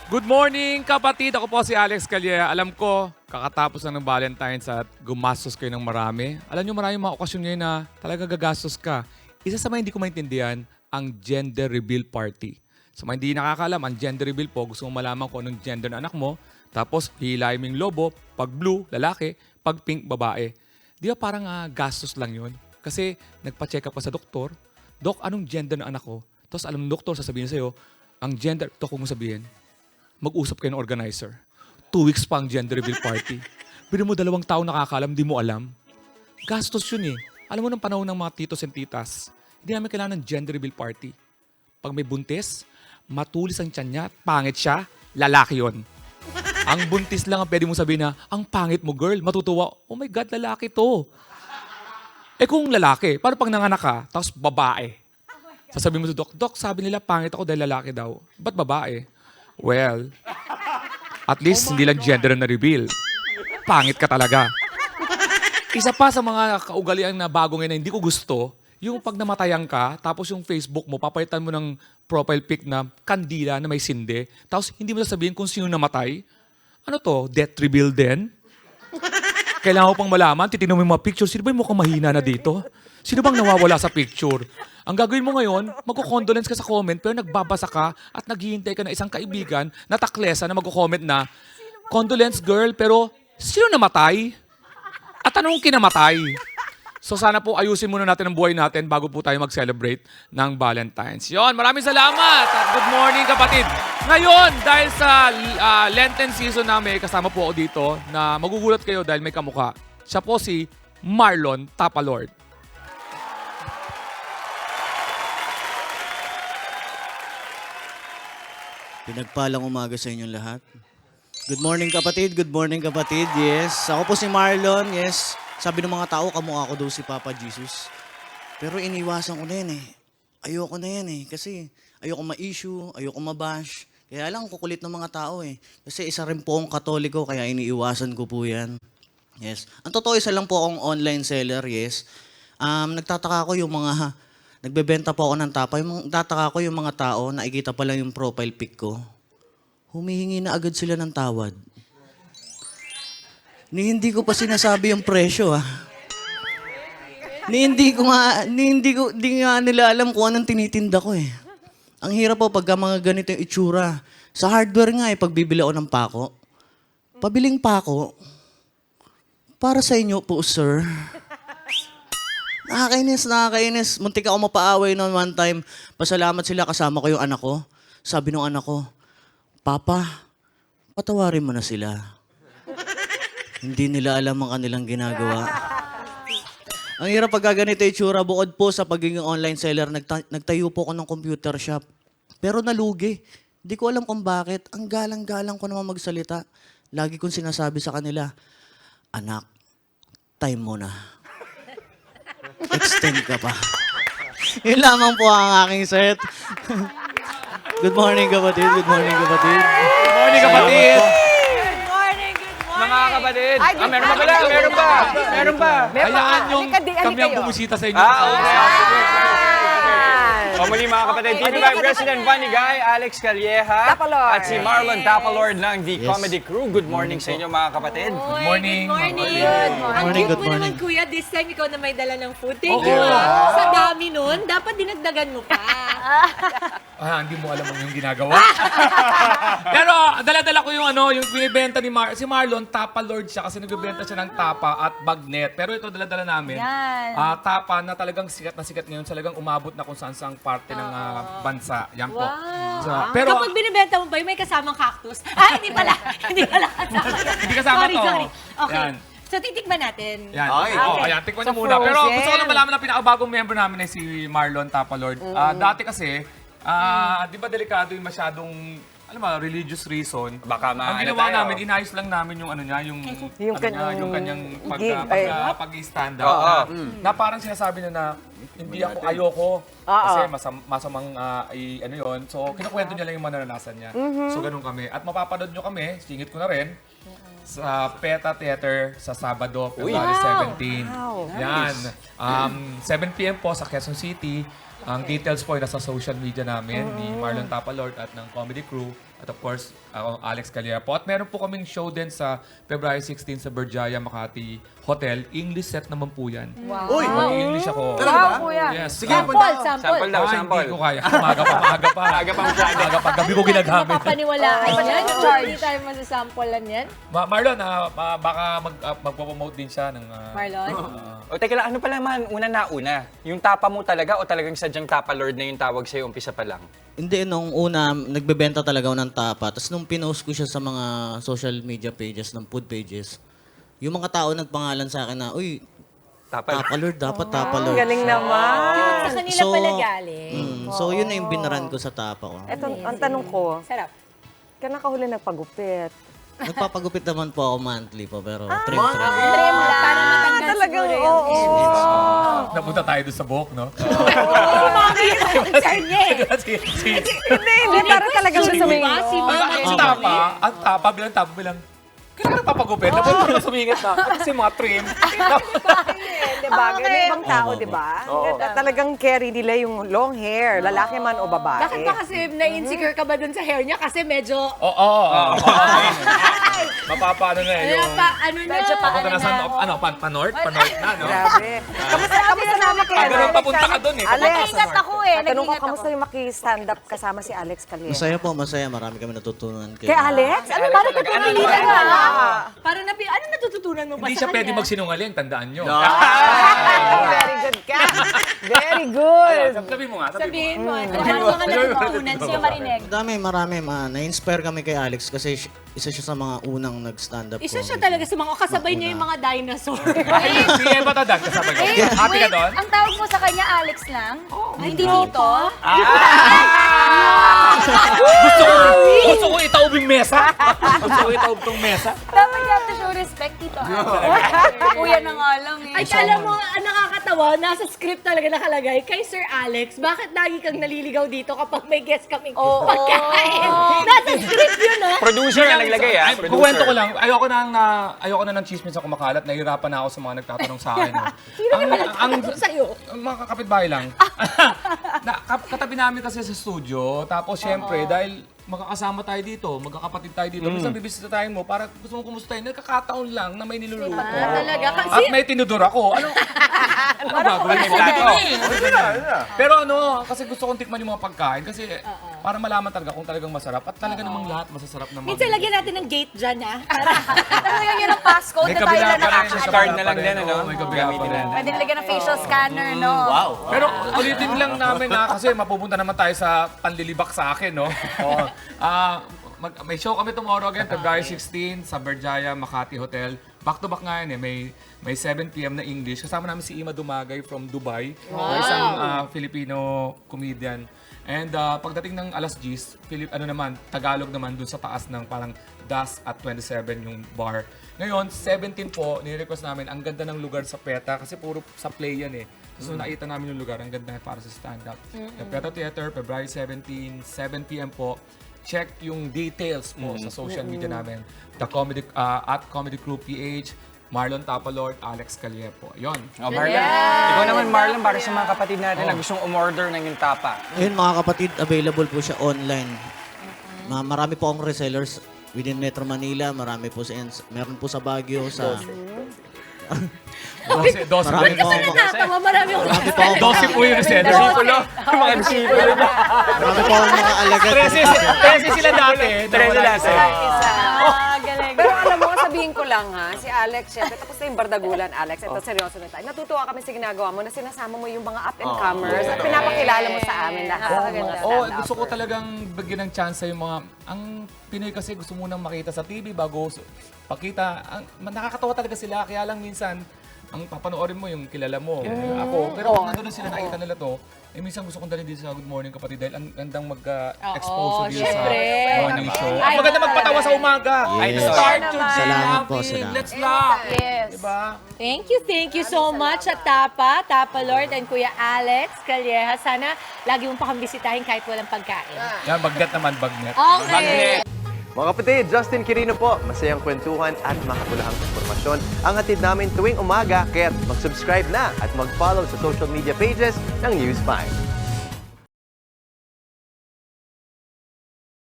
Good morning, kapatid. Ako po si Alex Calleja. Alam ko, kakatapos lang ng Valentine's at gumastos kayo ng marami. Alam nyo, maraming mga okasyon ngayon na talaga gagastos ka. Isa sa mga hindi ko maintindihan, ang gender reveal party. Sa mga hindi nakakaalam, ang gender reveal po, gusto mo malaman kung anong gender ng anak mo. Tapos, hihilahin mo yung lobo. Pag blue, lalaki. Pag pink, babae. Di ba parang gastos lang yun? Kasi nagpa-check up ka sa doktor. Dok, anong gender ng anak ko? Tapos alam ng doktor, sasabihin sa'yo, ang gender, ito kung sabihin, mag-usap kayo ng organizer. 2 weeks pa ang gender reveal party. Pero mo 2 taon nakakaalam, di mo alam. Gastos yun eh. Alam mo ng panahon ng mga titos and titas, hindi namin kailangan ng gender reveal party. Pag may buntis, matulis ang tiyan niya, pangit siya, lalaki yon. Ang buntis lang ang pwede mong sabihin na, ang pangit mo girl, matutuwa, oh my God, lalaki to. Eh kung lalaki, paano pag nanganak ka, tapos babae? Sasabihin mo sa Dok, sabi nila pangit ako dahil lalaki daw. Ba't babae? Well, at least hindi lang gender na reveal. Pangit ka talaga. Isa pa sa mga kaugalian na bago ngayon na hindi ko gusto, yung pag namatayan ka, tapos yung Facebook mo, papalitan mo ng profile pic na kandila na may sinde, tapos hindi mo sasabihin kung sino namatay. Ano to? Death reveal din? Kailangan ko pang malaman, titignan mo yung mga picture, sino ba yung mukhang mahina na dito? Sino bang nawawala sa picture? Ang gagawin mo ngayon, magko-condolence ka sa comment pero nagbabasa ka at naghihintay ka na isang kaibigan na taklesa na magko-comment na, condolence girl, pero sino namatay? At anong kinamatay? So sana po ayusin muna natin ang buhay natin bago po tayo mag-celebrate ng Valentine's. Yon, maraming salamat at good morning kapatid. Ngayon, dahil sa Lenten season namin, kasama po ako dito na magugulat kayo dahil may kamukha. Siya po si Marlon Tapalord. Pinagpalang umaga sa inyong lahat. Good morning kapatid, good morning kapatid. Yes, ako po si Marlon. Yes, sabi ng mga tao, kamukha ko daw si Papa Jesus. Pero iniwasan ko na yan eh. Ayoko na yan eh. Kasi ayoko ma-issue, ayoko ma-bash. Kaya lang, kukulit ng mga tao eh. Kasi isa rin po akong Katoliko, kaya iniiwasan ko po yan. Yes. Ang totoo, isa lang po akong online seller, yes. Nagtataka ko yung mga nagbebenta po ako ng tapa. Nagtataka ko yung mga tao, nakikita pa lang yung profile pic ko. Humihingi na agad sila ng tawad. Hindi ko pa sinasabi yung presyo, ah. Hindi nga nila alam kung anong tinitinda ko, eh. Ang hirap po pagka mga ganito yung itsura. Sa hardware nga, eh, pagbibili ako ng pako. Pabiling pako, para sa inyo po, sir. Nakakainis. Muntik ako mapaaway noon one time. Pasalamat sila, kasama ko yung anak ko. Sabi ng anak ko, Papa, patawarin mo na sila. Hindi nila alam ang kanilang ginagawa. Ang hirap pagka ganito yung tsura, bukod po sa pagiging online seller, nagtayo po ako ng computer shop. Pero nalugi. Hindi ko alam kung bakit. Ang galang-galang ko naman magsalita. Lagi kong sinasabi sa kanila, anak, time mo na. Extend ka pa. Yun lamang po ang aking set. Good morning, kapatid. Good morning, kapatid. Good morning kapatid! Good morning, good morning. Mga kapatid. Ay, good Meron pa pala, morning. meron pa. Meron pa. Hayaan yung Halika kami ang kayo. bumisita sa inyo. Okay. O muli mga kapatid, dito by President Bunny Guy, Alex Calleja, Tapalord. at si Marlon Tapalord ng The Comedy Crew. Good morning sa inyo mga kapatid. Good morning. Good morning. Good Ang morning, cute good mo naman, morning. kuya. This time, ikaw na may dala ng food. Thank Oo. you. Sa dami nun, dapat dinagdagan mo pa. Hindi mo alam ang yung ginagawa. Pero dala-dala ko yung yung binibenta ni si Marlon, Tapa Lord siya kasi nagbebenta siya ng tapa at bagnet. Pero ito dala-dala namin. Yan. Tapa na talagang sikat na sikat ngayon, talagang umabot na kung saan-saang parte ng bansa. Yan po. Wow. So, pero Kapag binibenta mo ba, yung may kasamang cactus? Hindi pala. Hindi pala kasama. hindi kasama sorry, to. sorry. Okay. Yan. So, titikman natin. Yan. Okay. Ayan, tikman niyo So, muna. Pero frozen. gusto ko lang malaman na pinakabagong member namin ay si Marlon Tapalord. Dati kasi, di ba delikado yung masyadong, alam mo, religious reason. Baka Ang maano ginawa tayo. namin, inayos lang namin yung Yung kanyang gig, pag-stand up. Oo. Na parang sinasabi na hindi ako ayoko. Kasi masamang yun. So, kinukwento niya lang yung manananasan niya. So, ganun kami. At mapapanood nyo kami, singit ko na rin, sa PETA Theater sa Sabado, February 17. Wow. Yan. 7 p.m. po sa Quezon City. Ang details po ay nasa social media namin ni Marlon Tapalord at ng comedy crew. At of course, ako, Alex Calleja po. At meron po kaming show din sa February 16 sa Berjaya Makati Hotel. English set naman po yan. Wow. Uy! Mag-English ako. Wow, kuya. Yes. Sige, Sample daw, Hindi sample. ko kaya. Maaga pa. Maaga pa masyado. Maaga pa. Gabi ko ginagamit. Mapapaniwalaan yan. Hindi tayo masasampulan yan. Marlon, baka magpo-promote din siya ng... Marlon? O teka lang, ano pala man, una? Yung tapa mo talaga o talagang sadyang tapa lord na yung tawag sa'yo umpisa pa lang? Hindi, nung una, nagbebenta talaga ako ng tapa. Tapos nung pinost ko siya sa mga social media pages, ng food pages, yung mga tao nagpangalan sa akin na, uy, Tapa. Tapalord, dapat Tapalord. Galing naman. Sa kanila pala galing. So yun na yung binaran ko sa tapa ko. Eto, ang tanong ko, Sarap. kailan ka huli nagpagupit? Nagpapagupit naman po ako monthly po, pero trim. Trim lang. Para matanggal Talagang siguro yung oo. Napunta tayo doon sa buhok, no? concern niya eh. Hindi, para talaga siya sumingin. Ang tapa bilang, kailangan papagupit. Napunta na sumingit na. Kasi mga trim. Diba? Ganun ibang tao, diba? Talagang carry nila yung long hair, lalaki man o babae. Bakit ba kasi na-insecure ka ba dun sa hair niya? Kasi medyo... Oo. Mapapano na eh. Yung... ano niya? Papunta na sa, pa-north? Pa-north na, no? Grabe. Kamusta naman kay Ganun papunta ka dun eh. Alex, Nag-ingat ako eh. tanong ko, Nag-ingat ako. kamusta yung maki-stand up kasama si Alex Calleja? Masaya po, masaya. Marami kami natutunan. Kay Alex? Ano ba Pinilitan ka na. Parang ano natututunan mo ba Hindi sa siya pwede kanya? magsinungaling, tandaan nyo. Very good ka. Very good. Sabi mo nga, Sabihin mo, ano mga natutunan siya marinig? Marami. Na-inspire kami kay Alex kasi isa siya sa mga unang nag-stand up Isa siya comedy. talaga sa mga kasabay niya yung mga dinosaur. Si Eva Tadag, kasama ko. Happy ka doon? Ang tawag mo sa kanya, Alex lang? Hindi dito? Gusto ko itaob yung mesa. Gusto ko itaob tong mesa. Dapat you have to show respect dito. Kuya na nga lang eh. Ay, alam mo, ang nakakatawa, nasa script talaga nakalagay, kay Sir Alex, bakit lagi kang naliligaw dito kapag may guest kaming pagkain? Nasa script yun, ha? Producer ang naglagay, ah. Ay, kukwento ko lang, ayoko na ng chismis sa kumakalat, nahihirapan na ako sa mga nagtatanong sa akin. No? Sino yung mga nagtatanong sa'yo? Ang mga kapitbahay lang. Katabi namin kasi sa studio, tapos syempre, dahil magkakasama tayo dito, magkakapatid tayo dito, minsan bibisita tayo mo, para gusto mo kumustahin, nagkakataon lang na may niluluto. Talaga? At may tinudor ako. Ano gagawin mo? Pero kasi gusto kong tikman yung mga pagkain kasi para malaman talaga kung talagang masarap at talaga namang lahat masasarap naman. Minsan lagyan natin ng gate dyan, ha? Talagang yun ang passcode na tayo lang nakakasya. Card na lang din, ano? May kabila pa rin. Pwede nilagyan ng facial scanner, no? Pero ulitin lang namin kasi mapupunta naman tayo sa panlilibak sa akin, no? May show kami tomorrow again, February 16 sa Berjaya Makati Hotel. Back to back nga yan eh. May 7 p.m. na English. Kasama namin si Ima Dumagay from Dubai. Isang Filipino comedian. And pagdating ng alas 10, Tagalog naman dun sa taas ng parang Das at 27 yung bar. Ngayon, 17 po, ni-request namin, ang ganda ng lugar sa PETA kasi puro sa play yan eh. So nakita namin yung lugar, ang ganda para sa stand-up. The PETA Theater, February 17, 7 p.m. po. Check yung details po sa social media namin. The comedy, at Comedy Crew PH, Marlon Tapalord, Alex Calleja po. Yun. Oh, Marlon. Ikaw naman, Marlon, para sa mga kapatid natin na gustong umorder ng yung tapa. Ayun mga kapatid, available po siya online. Marami po akong resellers within Metro Manila, meron po sa Baguio, sa... 12 Marami po akong Natatawa, marami akong marami po akong po yung reseller. Mga disipulo. marami po akong mga alagad. 13 sila dati. 13 dati. Pero alam mo, sabihin ko lang ha, si Alex, syempre, tapos na yung bardagulan, Alex. Ito, seryoso na tayo. Natutuwa kami sa ginagawa mo na sinasama mo yung mga up-and-comers at pinapakilala mo sa amin lahat. Gusto ko talagang bigyan ng chance yung mga... Ang Pinoy kasi gusto munang makita sa TV bago pakita. Nakakatawa talaga sila, kaya lang minsan, ang papanoorin mo yung kilala mo, ako. Pero kung nandun na sila nakita nila to, minsan gusto kong dalhin dito sa Good Morning Kapatid dahil ang gandang mag-expose dito sa syempre. morning show. At maganda magpatawa sa umaga. Yes. Start to Salamat po, laughing. salamat. Let's laugh. Yes. Diba? Thank you so much at Tapa Lord and Kuya Alex Calleja. Sana lagi mong pa kami bisitahin kahit walang pagkain. Yan, bagnet naman, bagnet. Okay. Mga kapatid, Justin Quirino po. Masayang kwentuhan at makapulahang informasyon ang hatid namin tuwing umaga. Kaya mag-subscribe na at mag-follow sa social media pages ng News 5.